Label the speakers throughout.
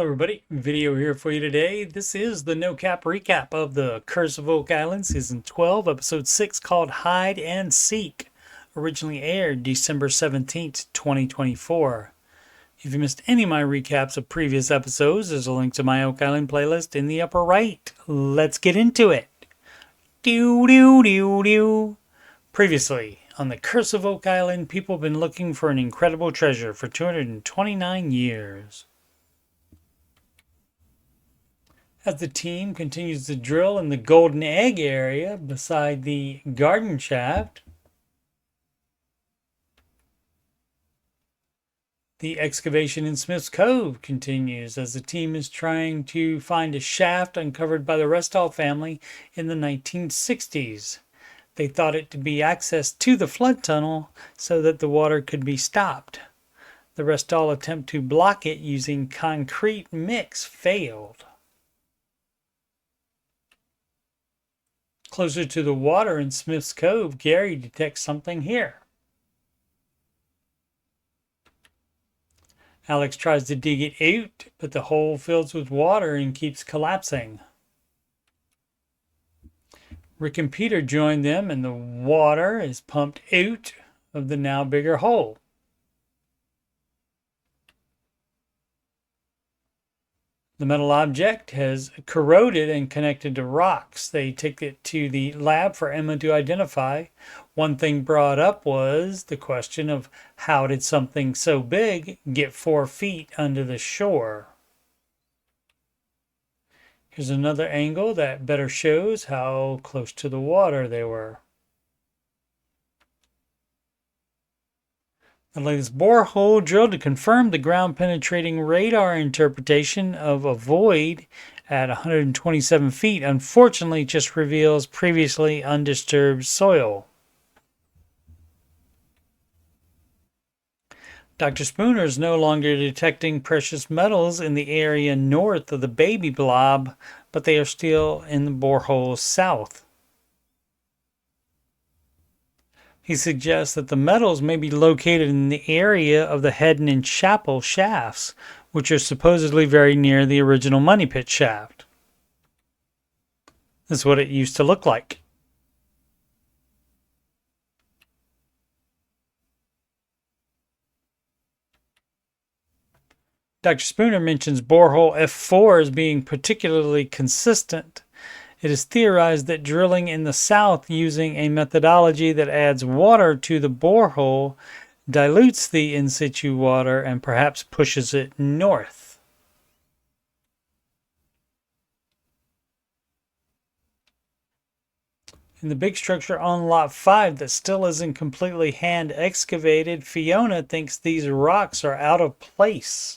Speaker 1: Hello everybody, video here for you today. This is the No Cap recap of the Curse of Oak Island Season 12, Episode 6 called Hide and Seek. Originally aired December 17th, 2024. If you missed any of my recaps of previous episodes, there's a link to my Oak Island playlist in the upper right. Let's get into it. Previously, on the Curse of Oak Island, people have been looking for an incredible treasure for 229 years. As the team continues to drill in the Golden Egg area beside the garden shaft, the excavation in Smith's Cove continues as the team is trying to find a shaft uncovered by the Restall family in the 1960s. They thought it to be access to the flood tunnel so that the water could be stopped. The Restall attempt to block it using concrete mix failed. Closer to the water in Smith's Cove, Gary detects something here. Alex tries to dig it out, but the hole fills with water and keeps collapsing. Rick and Peter join them, and the water is pumped out of the now bigger hole. The metal object has corroded and connected to rocks. They take it to the lab for Emma to identify. One thing brought up was the question of how did something so big get 4 feet under the shore? Here's another angle that better shows how close to the water they were. The latest borehole drilled to confirm the ground-penetrating radar interpretation of a void at 127 feet unfortunately just reveals previously undisturbed soil. Dr. Spooner is no longer detecting precious metals in the area north of the baby blob, but they are still in the borehole south. He suggests that the metals may be located in the area of the Hedden and Chapel shafts, which are supposedly very near the original Money Pit shaft. This is what it used to look like. Dr. Spooner mentions borehole F4 as being particularly consistent. It is theorized that drilling in the south using a methodology that adds water to the borehole dilutes the in situ water and perhaps pushes it north. In the big structure on Lot 5 that still isn't completely hand excavated, Fiona thinks these rocks are out of place.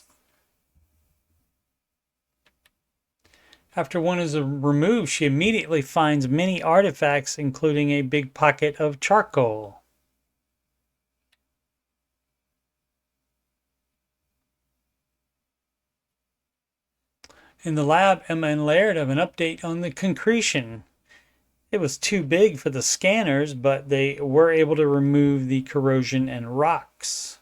Speaker 1: After one is removed, she immediately finds many artifacts, including a big pocket of charcoal. In the lab, Emma and Laird have an update on the concretion. It was too big for the scanners, but they were able to remove the corrosion and rocks.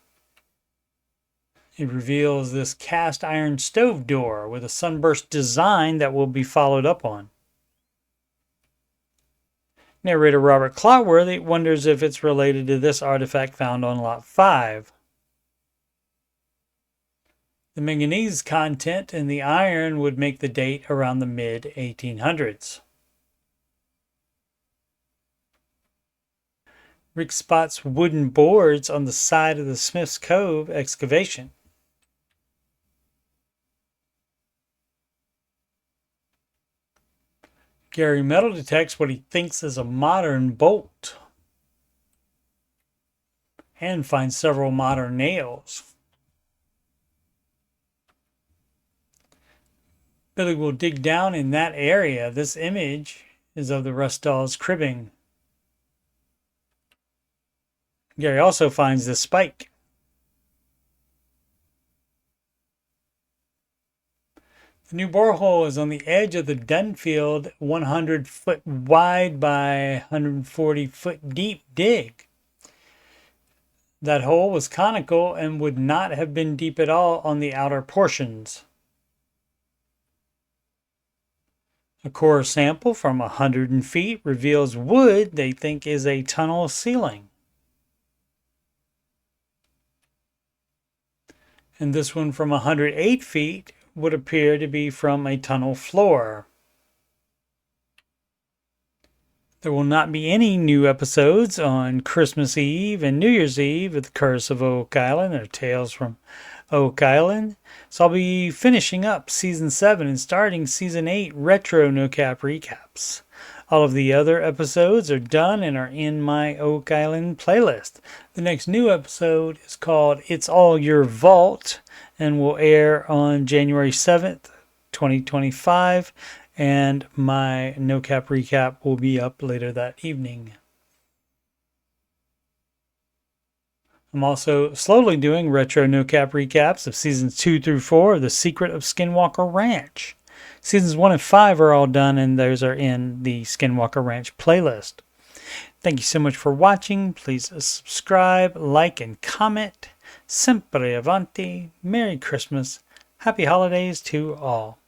Speaker 1: It reveals this cast iron stove door with a sunburst design that will be followed up on. Narrator Robert Clotworthy wonders if it's related to this artifact found on Lot 5. The manganese content in the iron would make the date around the mid-1800s. Rick spots wooden boards on the side of the Smith's Cove excavation. Gary metal detects what he thinks is a modern bolt and finds several modern nails. Billy will dig down in that area. This image is of the Restall's cribbing. Gary also finds the spike. The new borehole is on the edge of the Dunfield 100-foot wide by 140-foot deep dig. That hole was conical and would not have been deep at all on the outer portions. A core sample from 100 feet reveals wood they think is a tunnel ceiling. And this one from 108 feet would appear to be from a tunnel floor. There will not be any new episodes on Christmas Eve and New Year's Eve with the Curse of Oak Island or Tales from Oak Island. So I'll be finishing up Season 7 and starting Season 8 Retro No Cap Recaps. All of the other episodes are done and are in my Oak Island playlist. The next new episode is called It's All Your Vault and will air on January 7th, 2025. And my No Cap recap will be up later that evening. I'm also slowly doing retro No Cap recaps of seasons 2 through 4 of The Secret of Skinwalker Ranch. Seasons 1 and 5 are all done, and those are in the Skinwalker Ranch playlist. Thank you so much for watching. Please subscribe, like, and comment. Sempre avanti. Merry Christmas. Happy holidays to all.